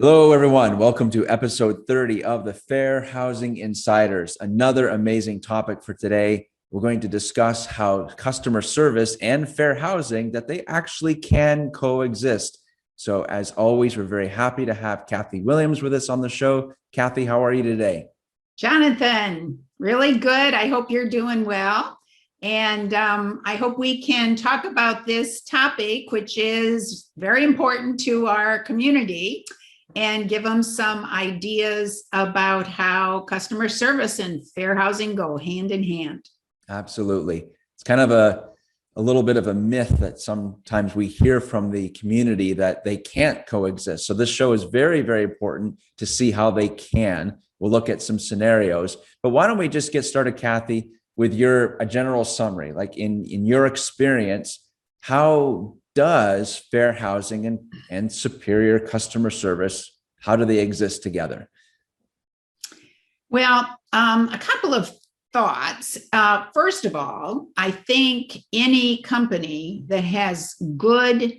Hello, everyone. Welcome to episode 30 of the Fair Housing Insiders. Another amazing topic for today. We're going to discuss how customer service and fair housing, that they actually can coexist. So as always, we're very happy to have Kathy Williams with us on the show. Kathy, how are you today? Jonathan, really good. I hope you're doing well. And I hope we can talk about this topic, which is very important to our community, and give them some ideas about how customer service and fair housing go hand in hand. Absolutely. It's kind of a little bit of a myth that sometimes we hear from the community that they can't coexist. So this show is very, very important to see how they can. We'll look at some scenarios, but why don't we just get started, Kathy, with a general summary, like in your experience, how does fair housing and superior customer service, how do they exist together? Well, a couple of thoughts. First of all, I think any company that has good,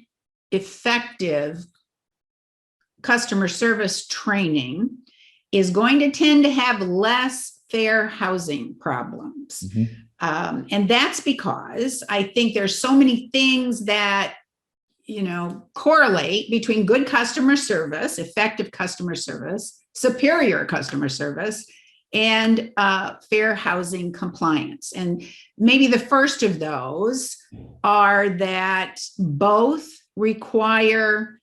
effective customer service training is going to tend to have less fair housing problems. And that's because I think there's so many things that, correlate between good customer service, effective customer service, superior customer service, and fair housing compliance. And maybe the first of those are that both require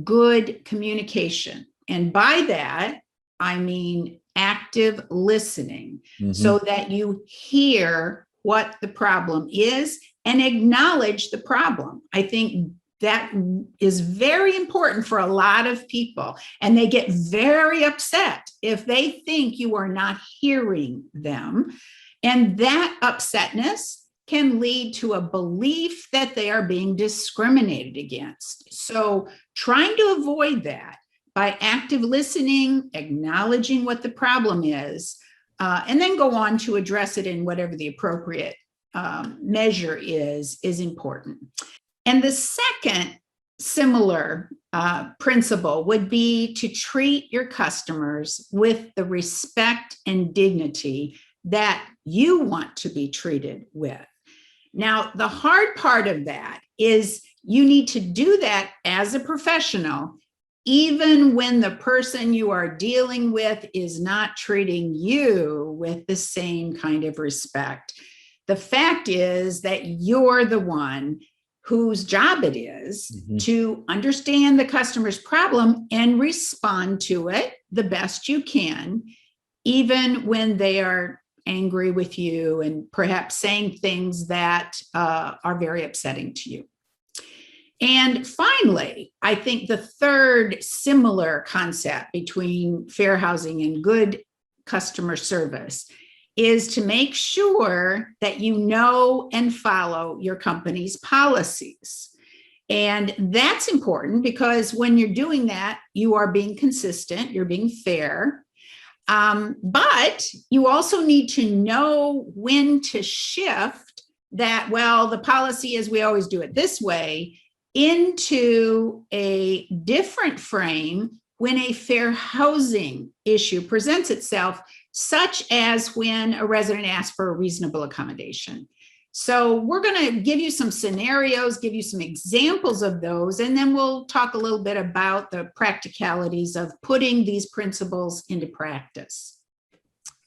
good communication. And by that, I mean active listening, so that you hear what the problem is and acknowledge the problem. I think that is very important for a lot of people, and they get very upset if they think you are not hearing them. And that upsetness can lead to a belief that they are being discriminated against. So trying to avoid that by active listening, acknowledging what the problem is, and then go on to address it in whatever the appropriate measure is important. And the second similar principle would be to treat your customers with the respect and dignity that you want to be treated with. Now, the hard part of that is you need to do that as a professional, even when the person you are dealing with is not treating you with the same kind of respect. The fact is that you're the one whose job it is to understand the customer's problem and respond to it the best you can, even when they are angry with you and perhaps saying things that are very upsetting to you. And finally, I think the third similar concept between fair housing and good customer service is to make sure that you know and follow your company's policies. And that's important because when you're doing that, you are being consistent, you're being fair. But you also need to know when to shift that, well, the policy is we always do it this way, into a different frame when a fair housing issue presents itself, such as when a resident asks for a reasonable accommodation. So we're going to give you some scenarios, give you some examples of those, and then we'll talk a little bit about the practicalities of putting these principles into practice.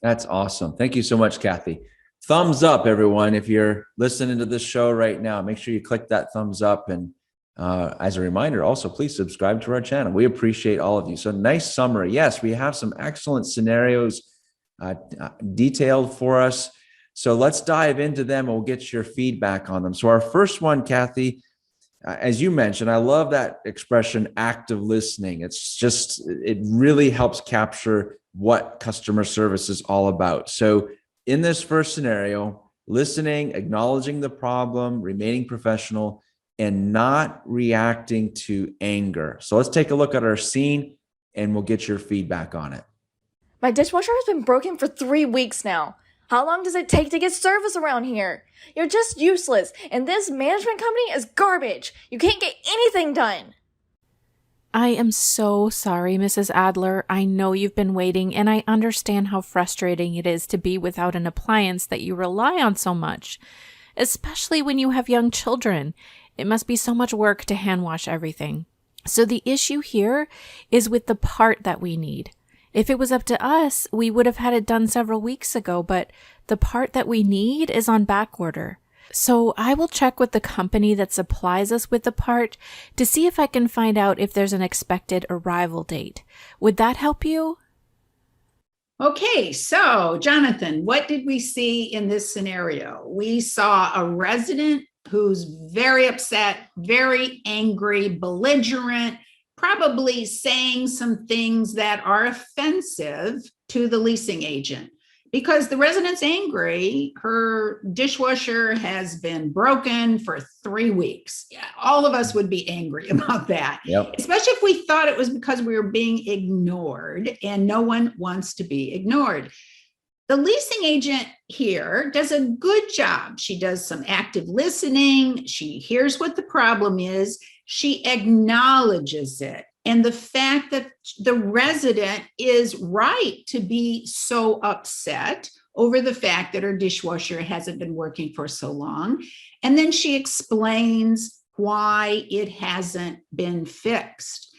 That's awesome. Thank you so much, Kathy. Thumbs up, everyone. If you're listening to this show right now, make sure you click that thumbs up. And as a reminder, also, please subscribe to our channel. We appreciate all of you. So nice summary. Yes, we have some excellent scenarios detailed for us. So let's dive into them and we'll get your feedback on them. So our first one, Kathy, as you mentioned, I love that expression, active listening. It really helps capture what customer service is all about. So in this first scenario, listening, acknowledging the problem, remaining professional, and not reacting to anger. So let's take a look at our scene and we'll get your feedback on it. My dishwasher has been broken for 3 weeks now. How long does it take to get service around here? You're just useless, and this management company is garbage. You can't get anything done. I am so sorry, Mrs. Adler. I know you've been waiting, and I understand how frustrating it is to be without an appliance that you rely on so much, especially when you have young children. It must be so much work to hand wash everything. So the issue here is with the part that we need. If it was up to us, we would have had it done several weeks ago, but the part that we need is on back order. So I will check with the company that supplies us with the part to see if I can find out if there's an expected arrival date. Would that help you? Okay, so Jonathan, what did we see in this scenario? We saw a resident who's very upset, very angry, belligerent, probably saying some things that are offensive to the leasing agent. Because the resident's angry, her dishwasher has been broken for 3 weeks. All of us would be angry about that, Yep. especially if we thought it was because we were being ignored, and no one wants to be ignored. The leasing agent here does a good job. She does some active listening. She hears what the problem is. She acknowledges it. And the fact that the resident is right to be so upset over the fact that her dishwasher hasn't been working for so long. And then she explains why it hasn't been fixed.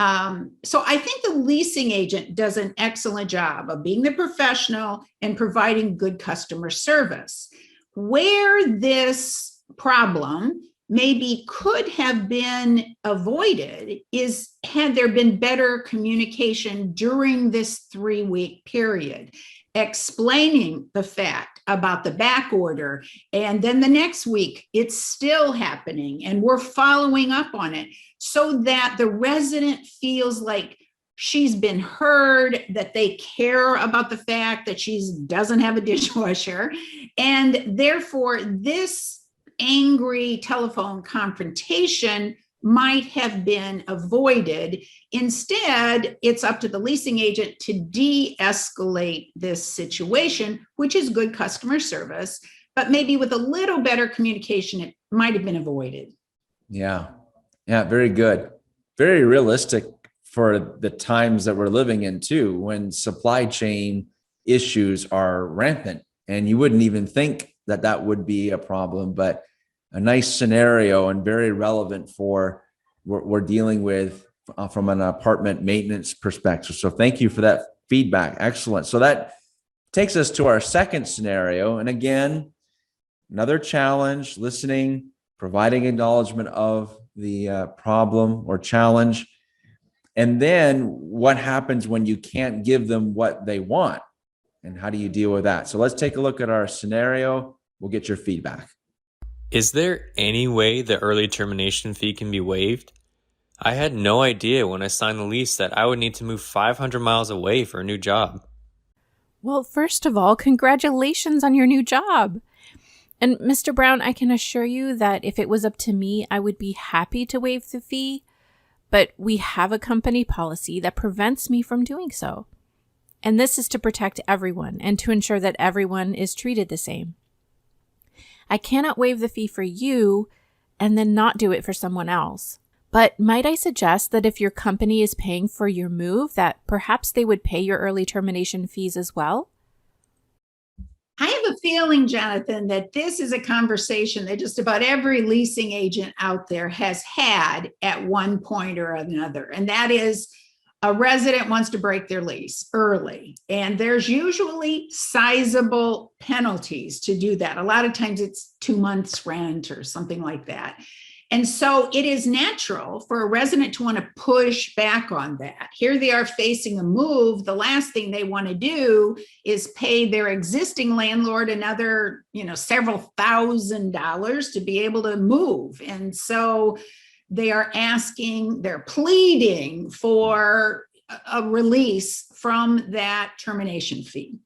So I think the leasing agent does an excellent job of being the professional and providing good customer service. Where this problem maybe could have been avoided is had there been better communication during this 3-week period, explaining the fact about the back order. And then the next week, it's still happening and we're following up on it so that the resident feels like she's been heard, that they care about the fact that she doesn't have a dishwasher. And therefore, this angry telephone confrontation might have been avoided. Instead, it's up to the leasing agent to de-escalate this situation, which is good customer service, but maybe with a little better communication, it might have been avoided. Yeah. Yeah. Very good. Very realistic for the times that we're living in too, when supply chain issues are rampant, and you wouldn't even think that that would be a problem, but a nice scenario and very relevant for what we're dealing with from an apartment maintenance perspective. So thank you for that feedback. Excellent. So that takes us to our second scenario. And again, another challenge: listening, providing acknowledgement of the problem or challenge. And then what happens when you can't give them what they want? And how do you deal with that? So let's take a look at our scenario. We'll get your feedback. Is there any way the early termination fee can be waived? I had no idea when I signed the lease that I would need to move 500 miles away for a new job. Well, first of all, congratulations on your new job. And Mr. Brown, I can assure you that if it was up to me, I would be happy to waive the fee, but we have a company policy that prevents me from doing so. And this is to protect everyone and to ensure that everyone is treated the same. I cannot waive the fee for you and then not do it for someone else. But might I suggest that if your company is paying for your move, that perhaps they would pay your early termination fees as well? I have a feeling, Jonathan, that this is a conversation that just about every leasing agent out there has had at one point or another. And that is, a resident wants to break their lease early, and there's usually sizable penalties to do that. A lot of times it's 2 months rent or something like that. And so it is natural for a resident to want to push back on that. Here they are facing a move. The last thing they want to do is pay their existing landlord another, several $1,000s to be able to move. And so they're pleading for a release from that termination fee.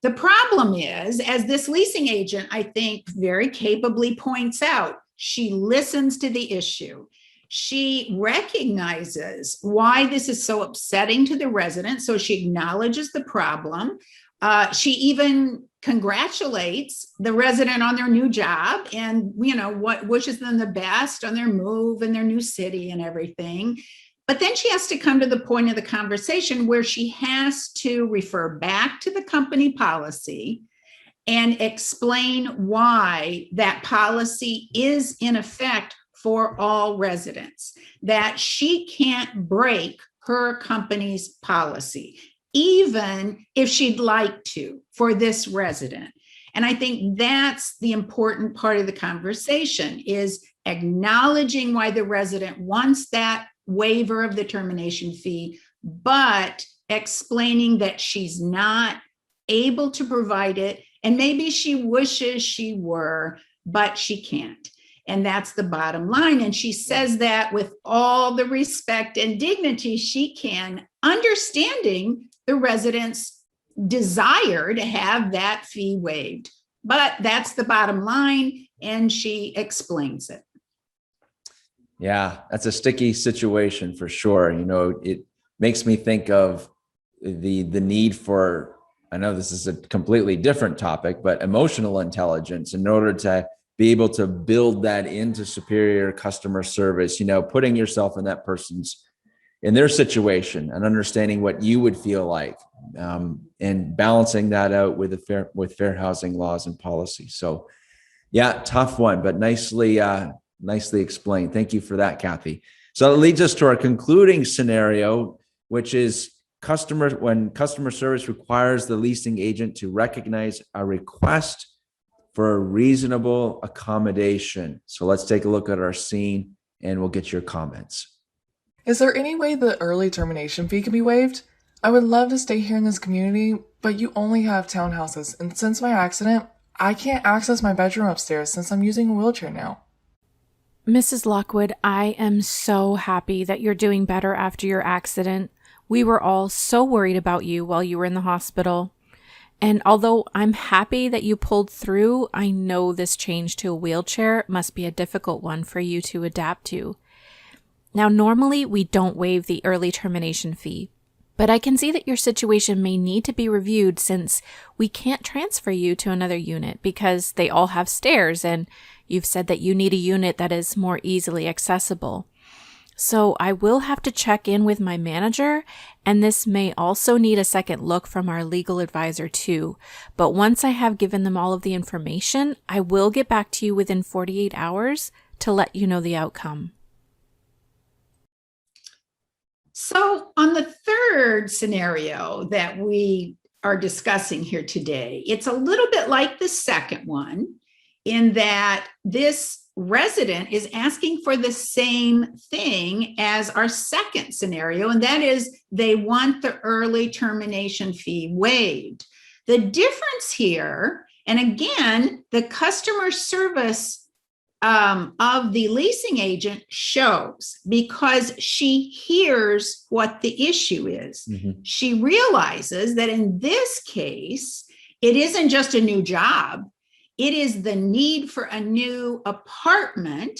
The problem is, as this leasing agent, I think, very capably points out, she listens to the issue. She recognizes why this is so upsetting to the resident, so she acknowledges the problem. She even congratulates the resident on their new job and, what wishes them the best on their move and their new city and everything. But then she has to come to the point of the conversation where she has to refer back to the company policy and explain why that policy is in effect for all residents, that she can't break her company's policy, even if she'd like to for this resident. And I think that's the important part of the conversation, is acknowledging why the resident wants that waiver of the termination fee, but explaining that she's not able to provide it. And maybe she wishes she were, but she can't. And that's the bottom line. And she says that with all the respect and dignity she can, understanding the resident's desire to have that fee waived. But that's the bottom line, and she explains it. Yeah, that's a sticky situation for sure. It makes me think of the need for, I know this is a completely different topic, but emotional intelligence in order to be able to build that into superior customer service, putting yourself in that person's, in their situation and understanding what you would feel like, and balancing that out with fair housing laws and policy. So yeah, tough one, but nicely explained. Thank you for that, Kathy. So that leads us to our concluding scenario, which is when customer service requires the leasing agent to recognize a request for a reasonable accommodation. So let's take a look at our scene and we'll get your comments. Is there any way the early termination fee can be waived? I would love to stay here in this community, but you only have townhouses, and since my accident, I can't access my bedroom upstairs since I'm using a wheelchair now. Mrs. Lockwood, I am so happy that you're doing better after your accident. We were all so worried about you while you were in the hospital. And although I'm happy that you pulled through, I know this change to a wheelchair must be a difficult one for you to adapt to. Now, normally we don't waive the early termination fee, but I can see that your situation may need to be reviewed since we can't transfer you to another unit because they all have stairs, and you've said that you need a unit that is more easily accessible. So I will have to check in with my manager, and this may also need a second look from our legal advisor too. But once I have given them all of the information, I will get back to you within 48 hours to let you know the outcome. So on the third scenario that we are discussing here today, it's a little bit like the second one in that this resident is asking for the same thing as our second scenario, and that is they want the early termination fee waived. The difference here, and again, the customer service of the leasing agent shows because she hears what the issue is. Mm-hmm. She realizes that in this case, it isn't just a new job. It is the need for a new apartment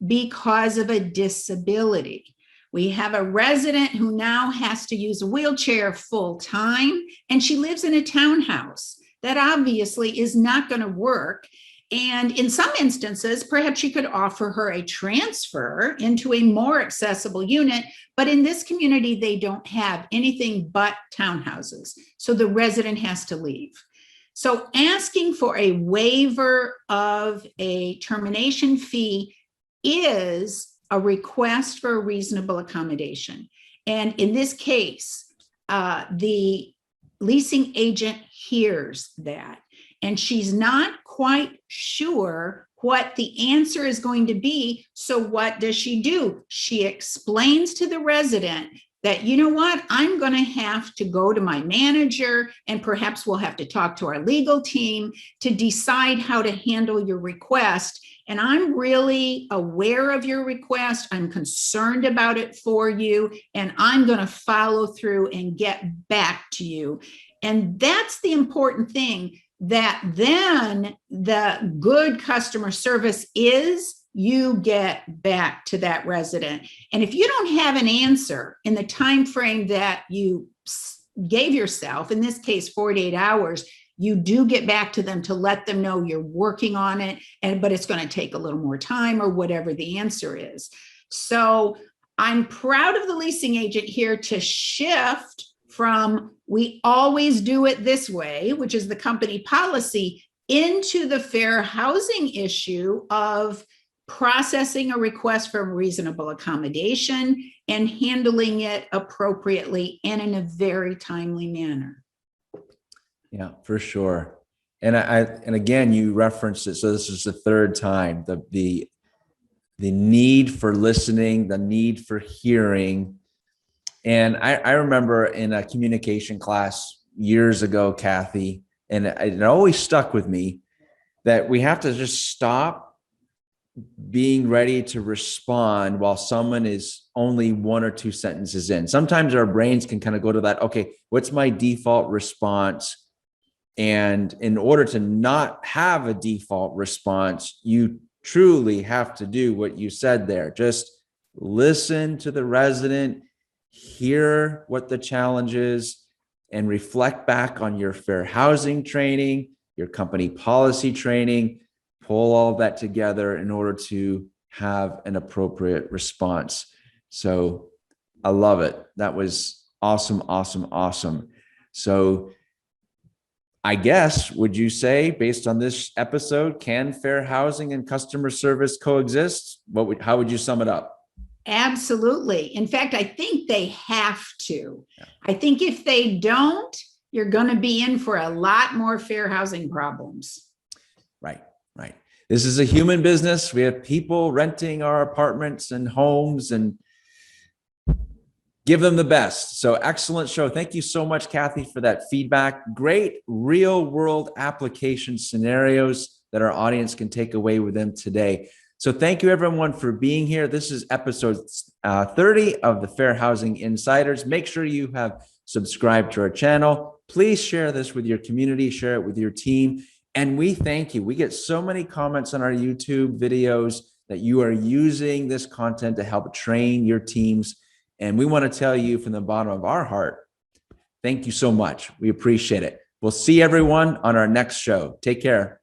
because of a disability. We have a resident who now has to use a wheelchair full time, and she lives in a townhouse. That obviously is not going to work. And in some instances, perhaps you could offer her a transfer into a more accessible unit. But in this community, they don't have anything but townhouses. So the resident has to leave. So asking for a waiver of a termination fee is a request for a reasonable accommodation. And in this case, the leasing agent hears that. And she's not quite sure what the answer is going to be. So what does she do? She explains to the resident that, you know what, I'm going to have to go to my manager, and perhaps we'll have to talk to our legal team to decide how to handle your request. And I'm really aware of your request. I'm concerned about it for you, and I'm going to follow through and get back to you. And that's the important thing, that then the good customer service is you get back to that resident. And if you don't have an answer in the time frame that you gave yourself, in this case 48 hours, you do get back to them to let them know you're working on it, but it's going to take a little more time or whatever the answer is. So I'm proud of the leasing agent here to shift from we always do it this way, which is the company policy, into the fair housing issue of processing a request for reasonable accommodation and handling it appropriately and in a very timely manner. Yeah, for sure. And and again, you referenced it. So this is the third time, the need for listening, the need for hearing. And I remember in a communication class years ago, Kathy, and it always stuck with me that we have to just stop being ready to respond while someone is only one or two sentences in. Sometimes our brains can kind of go to that, okay, what's my default response? And in order to not have a default response, you truly have to do what you said there. Just listen to the resident, hear what the challenge is, and reflect back on your fair housing training, your company policy training, pull all of that together in order to have an appropriate response. So I love it. That was awesome, awesome, awesome. So I guess, would you say, based on this episode, can fair housing and customer service coexist? How would you sum it up? Absolutely. In fact, I think they have to. Yeah. I think if they don't, you're going to be in for a lot more fair housing problems. Right, right. This is a human business. We have people renting our apartments and homes, and give them the best. So excellent show. Thank you so much, Kathy, for that feedback. Great real world application scenarios that our audience can take away with them today. So thank you everyone for being here. This is episode 30 of the Fair Housing Insiders. Make sure you have subscribed to our channel. Please share this with your community, share it with your team. And we thank you. We get so many comments on our YouTube videos that you are using this content to help train your teams. And we want to tell you from the bottom of our heart, thank you so much. We appreciate it. We'll see everyone on our next show. Take care.